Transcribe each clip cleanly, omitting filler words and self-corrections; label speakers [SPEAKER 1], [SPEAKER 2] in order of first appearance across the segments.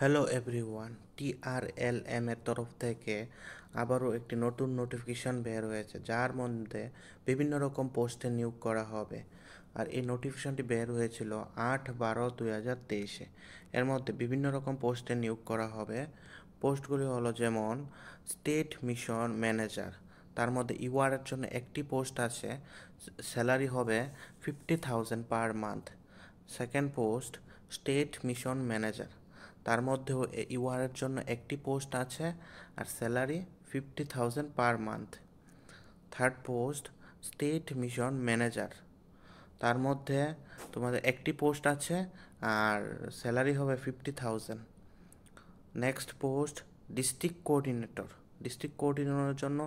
[SPEAKER 1] Hello everyone, TRLM এর তরফ থেকে আবারও একটি নতুন নোটিফিকেশন বের হয়েছে, যার মধ্যে বিভিন্ন রকম পোস্টে নিয়োগ করা হবে। আর এই নোটিফিকেশনটি বের হয়েছিল 8/12/2023-এ। এর মধ্যে বিভিন্ন রকম পোস্টে নিয়োগ করা হবে। পোস্টগুলি হলো যেমন স্টেট মিশন ম্যানেজার, তার মধ্যে ইউআরের জন্য একটি পোস্ট আছে, স্যালারি হবে 50,000 per month. Second post state mission manager, তার মধ্যেও ইউআরের জন্য একটি পোস্ট আছে আর salary 50,000 per month. Third post state mission manager, তার মধ্যে তোমাদের একটি পোস্ট আছে আর স্যালারি হবে 50,000। Next post district coordinator, district কোঅর্ডিনেটরের জন্য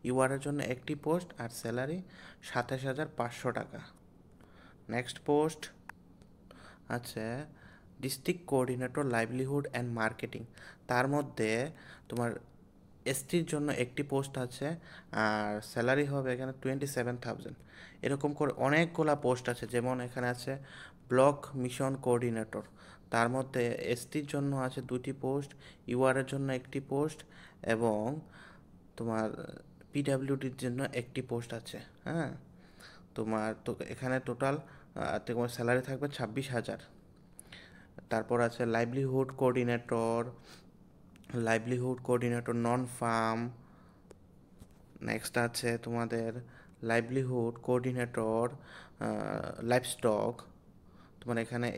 [SPEAKER 1] ইউআরের জন্য একটি পোস্ট আর স্যালারি 27,500 টাকা। নেক্সট পোস্ট আছে district coordinator livelihood and marketing, তার মধ্যে তোমার এসটির জন্য একটি পোস্ট আছে আর স্যালারি হবে এখানে 27,000। এরকম করে অনেকগুলা পোস্ট আছে, যেমন এখানে আছে ব্লক মিশন কোঅর্ডিনেটর, তার মধ্যে এসটির জন্য আছে দুটি পোস্ট, ইউআরের জন্য একটি পোস্ট এবং তোমার পিডাব্লিউডির জন্য একটি পোস্ট আছে। হ্যাঁ, তোমার তো এখানে টোটাল তোমার স্যালারি থাকবে 26,000। তারপর আছে লাইভলিহুড কোঅর্ডিনেটর নন ফার্ম। নেক্সট আছে তোমাদের লাইভলিহুড কোঅর্ডিনেটর লাইভস্টক। তোমার এখানে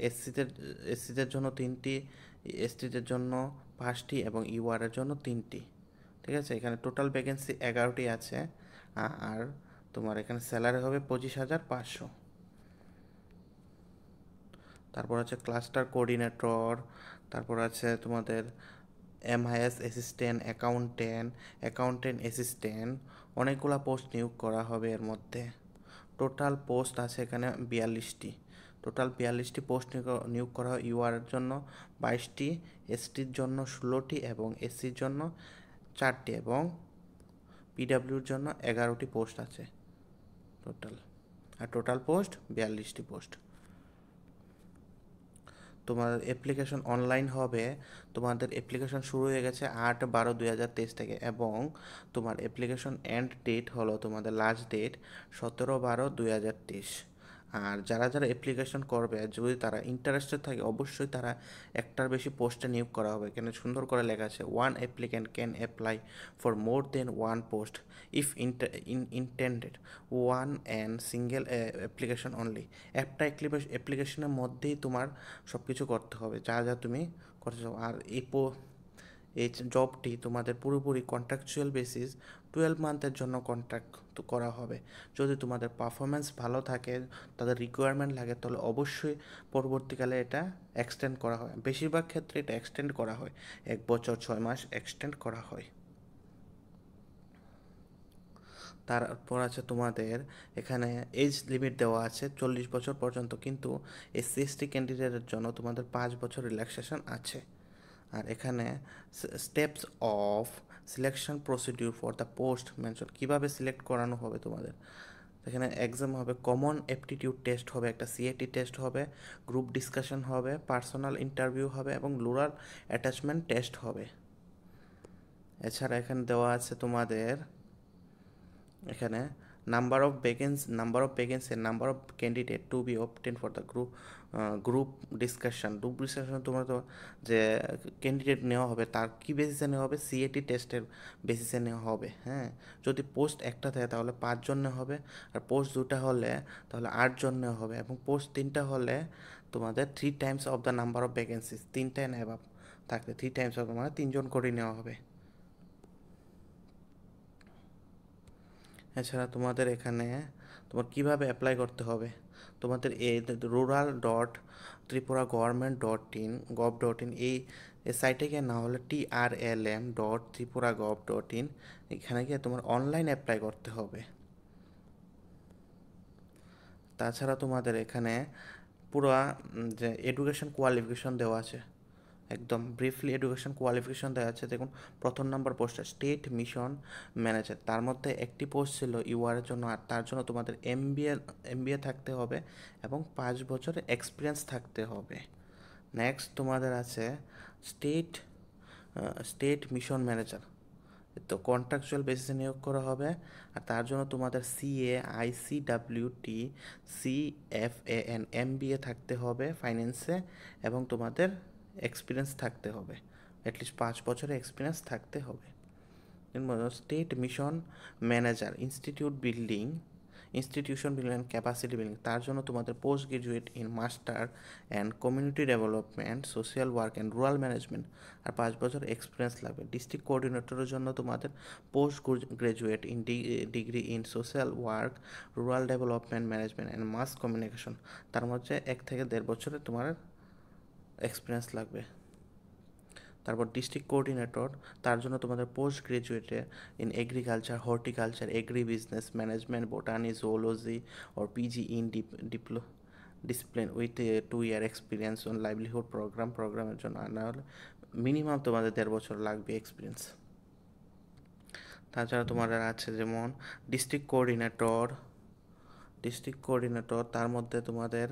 [SPEAKER 1] এসসিদের জন্য তিনটি, এসটিদের জন্য 5টি এবং ইউআরের জন্য 3টি। ঠিক আছে, এখানে টোটাল ভ্যাকেন্সি 11টি আছে। আর তোমার এখানে স্যালারি হবে 25,500। তারপর আছে ক্লাস্টার কোঅর্ডিনেটর, তারপর আছে তোমাদের এমআইএস অ্যাসিস্ট্যান্ট, অ্যাকাউন্টেন্ট অ্যাসিস্ট্যান্ট, অনেকগুলা পোস্ট নিয়োগ করা হবে এর মধ্যে। টোটাল পোস্ট আছে এখানে 42টি। টোটাল 42টি পোস্ট নিয়োগ করা হয়। ইউআরের জন্য 22টি, এসটির জন্য 16টি এবং এসসির জন্য 4টি এবং পিডাব্লিউর জন্য 11টি পোস্ট আছে টোটাল। আর টোটাল পোস্ট 42টি পোস্ট। তোমাদের অ্যাপ্লিকেশন অনলাইন হবে। তোমাদের অ্যাপ্লিকেশন শুরু হয়ে গেছে 8/12/2023 থেকে এবং তোমার অ্যাপ্লিকেশন এন্ড ডেট হলো, তোমাদের লাস্ট ডেট 17/12/2023। আর যারা যারা অ্যাপ্লিকেশন করবে, যদি তারা ইন্টারেস্টেড থাকে, অবশ্যই তারা একটার বেশি পোস্টে নিয়োগ করা হবে। এখানে সুন্দর করে লেখা আছে, one applicant can apply for more than one post if intended one and single application only. একটা অ্যাপ্লিকেশনের মধ্যেই তোমার সব কিছু করতে হবে যা যা তুমি করতে চাও। আর এই জবটি তোমাদের পুরোপুরি কন্ট্রাকচুয়াল বেসিস 12 মান্থের জন্য কন্ট্রাক্ট করা হবে। যদি তোমাদের পারফরমেন্স ভালো থাকে, তাদের রিকোয়ারমেন্ট লাগে, তাহলে অবশ্যই পরবর্তীকালে এটা এক্সটেন্ড করা হয়। বেশিরভাগ ক্ষেত্রে এটা এক্সটেন্ড করা হয়, 1 বছর 6 মাস এক্সটেন্ড করা হয়। তারপর আছে তোমাদের এখানে এজ লিমিট দেওয়া আছে 40 বছর পর্যন্ত, কিন্তু এসসি এসটি ক্যান্ডিডেটের জন্য তোমাদের 5 বছর রিল্যাক্সেশন আছে। আর এখানে steps of selection procedure for the post mention, কীভাবে সিলেক্ট করানো হবে তোমাদের। এখানে এক্সাম হবে, কমন অ্যাপটিটিউড টেস্ট হবে, একটা সিএটি টেস্ট হবে, গ্রুপ ডিসকাশন হবে, পার্সোনাল ইন্টারভিউ হবে এবং রুরাল অ্যাটাচমেন্ট টেস্ট হবে। এছাড়া এখানে দেওয়া আছে তোমাদের এখানে number of candidate to be obtain for the group discussion তোমার তো যে ক্যান্ডিডেট নেওয়া হবে তার কী বেসিসে নেওয়া হবে, সিএটি টেস্টের বেসিসে নেওয়া হবে। হ্যাঁ, যদি পোস্ট একটা থাকে তাহলে 5 জন নেওয়া হবে, আর পোস্ট 2টা হলে তাহলে 8 জন নেওয়া হবে, এবং পোস্ট 3টা হলে তোমাদের 3 Times of the number of vacancies, 3টা অ্যাবাভ থাকলে 3 টাইমস অফ, মানে 3 জন করে নেওয়া হবে। এছাড়া তোমাদের এখানে তোমার কিভাবে অ্যাপ্লাই করতে হবে, তোমাদের এই rural.tripura government.in এই সাইটে গিয়ে, না হলে trlm.tripura.gov.in, এখানে গিয়ে তোমার অনলাইন অ্যাপ্লাই করতে হবে। তাছাড়া তোমাদের এখানে পুরো যে এডুকেশন কোয়ালিফিকেশন দেওয়া আছে, একদম ব্রিফলি এডুকেশন কোয়ালিফিকেশন দেওয়া আছে। দেখুন, প্রথম নাম্বার পোস্টে স্টেট মিশন ম্যানেজার, তার মধ্যে একটি পোস্ট ছিল ইউআরের জন্য, আর তার জন্য তোমাদের এমবিএ থাকতে হবে এবং 5 বছরের এক্সপিরিয়েন্স থাকতে হবে। নেক্সট তোমাদের আছে স্টেট স্টেট মিশন ম্যানেজার। তো কন্ট্রাকচুয়াল বেসিসে নিয়োগ করা হবে, আর তার জন্য তোমাদের সিএ, আইসিডাব্লিউটি, সিএফএএন, এমবিএ থাকতে হবে ফাইন্যান্সে, এবং তোমাদের এক্সপিরিয়েন্স থাকতে হবে, অ্যাটলিস্ট 5 বছরের এক্সপিরিয়েন্স থাকতে হবে। State mission manager, institution building and capacity building, তার জন্য তোমাদের post graduate in master and community development, social work and rural management, আর 5 বছর এক্সপিরিয়েন্স লাগবে। ডিস্ট্রিক্ট কোঅর্ডিনেটরের জন্য তোমাদের post graduate in degree in social work, rural development management and mass communication, তার মধ্যে 1 থেকে 1.5 বছরের তোমার এক্সপিরিয়েন্স লাগবে। তারপর ডিস্ট্রিক্ট কোঅর্ডিনেটর, তার জন্য তোমাদের পোস্ট গ্রাজুয়েটে in agriculture, horticulture, agri business management, botany, zoology or PG in discipline with 2 year experience on livelihood প্রোগ্রামের জন্য, আর না হলে মিনিমাম তোমাদের 1.5 বছর লাগবে এক্সপিরিয়েন্স। তাছাড়া তোমাদের আছে যেমন ডিস্ট্রিক্ট কোঅর্ডিনেটর, তার মধ্যে তোমাদের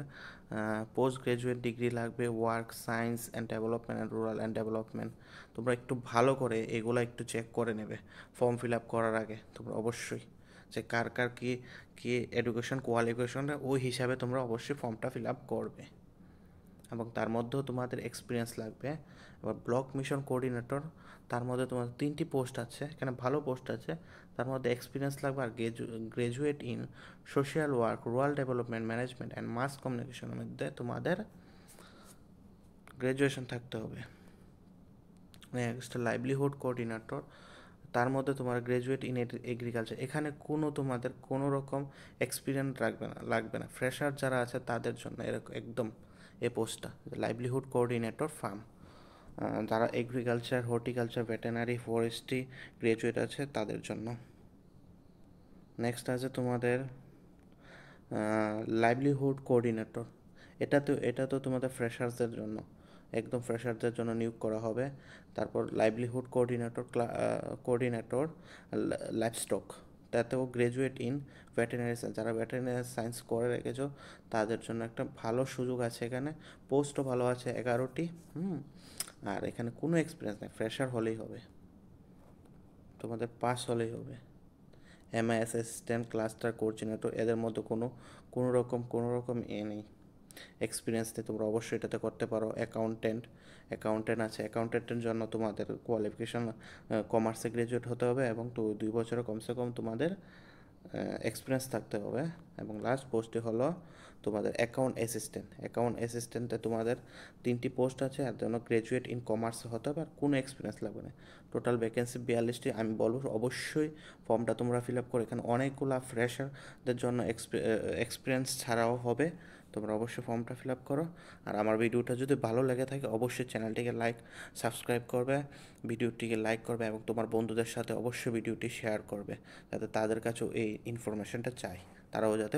[SPEAKER 1] পোস্ট গ্রাজুয়েট ডিগ্রি লাগবে, work science and development and rural and development. তোমরা একটু ভালো করে এগুলো একটু চেক করে নেবে ফর্ম ফিল আপ করার আগে। তোমরা অবশ্যই যে কার কার কী কী এডুকেশন কোয়ালিফিকেশনটা, ওই হিসাবে তোমরা অবশ্যই ফর্মটা ফিল আপ করবে, এবং তার মধ্যেও তোমাদের এক্সপিরিয়েন্স লাগবে। এবার ব্লক মিশন কোঅর্ডিনেটর, তার মধ্যে তোমাদের 3টি পোস্ট আছে, এখানে ভালো পোস্ট আছে, তার মধ্যে এক্সপিরিয়েন্স লাগবে, আর graduate in social work, rural development management and mass কমিউনিকেশনের মধ্যে তোমাদের গ্র্যাজুয়েশন থাকতে হবে। নেক্সট লাইভলিহুড কোঅর্ডিনেটর, তার মধ্যে তোমার গ্র্যাজুয়েট ইন এগ্রিকালচার, এখানে তোমাদের কোনো রকম এক্সপিরিয়েন্স লাগবে না, ফ্রেশার যারা আছে তাদের জন্য এরকম একদম এই পোস্টটা, লাইভলিহুড কোঅর্ডিনেটর ফার্ম, যারা agriculture, horticulture, veterinary, forestry graduate আছে তাদের জন্য। নেক্সট আছে তোমাদের লাইভলিহুড কোঅর্ডিনেটর, এটা তো তোমাদের ফ্রেশার্সদের জন্য, একদম ফ্রেশারদের জন্য নিয়োগ করা হবে। তারপর লাইভলিহুড কোঅর্ডিনেটর লাইভস্টক, তাতেও গ্রাজুয়েট ইন ভেটেরিনারি সায়েন্স, যারা ভেটেরিনারি সায়েন্স করে রেখেছো তাদের জন্য একটা ভালো সুযোগ আছে এখানে, পোস্টও ভালো আছে 11টি। আর এখানে কোনো এক্সপিরিয়েন্স নেই, ফ্রেশার হলেই হবে, তোমাদের পাস হলেই হবে। এমআইএস অ্যাসিস্ট্যান্ট, ক্লাস্টার কোঅর্ডিনেটর, এদের মধ্যে কোনো রকম নেই, এক্সপিরিয়েন্স নেই, তোমরা অবশ্যই এটাতে করতে পারো। অ্যাকাউন্টেন্ট আছে, অ্যাকাউন্টেন্টের জন্য তোমাদের কোয়ালিফিকেশন কমার্সে গ্রাজুয়েট হতে হবে, এবং 2 বছরে কমসে কম তোমাদের এক্সপিরিয়েন্স থাকতে হবে। এবং লাস্ট পোস্টটি হলো তোমাদের অ্যাকাউন্ট অ্যাসিস্ট্যান্টে তোমাদের 3টি পোস্ট আছে, আর জন্য গ্রাজুয়েট ইন কমার্স হতে হবে, আর কোনো এক্সপিরিয়েন্স লাগবে না। টোটাল ভ্যাকেন্সি 42টি। আমি বলবো অবশ্যই ফর্মটা তোমরা ফিল আপ করো, এখানে অনেকগুলো ফ্রেশারদের জন্য এক্সপিরিয়েন্স ছাড়াও হবে, তোমরা অবশ্যই ফর্মটা ফিল আপ করো। আর আমার ভিডিওটা যদি ভালো লেগে থাকে অবশ্যই চ্যানেলটিকে সাবস্ক্রাইব করবে, ভিডিওটিকে লাইক করবে, এবং তোমার বন্ধুদের সাথে অবশ্যই ভিডিওটি শেয়ার করবে, যাতে তাদের কাছেও এই ইনফরমেশনটা চাই, তারাও যাতে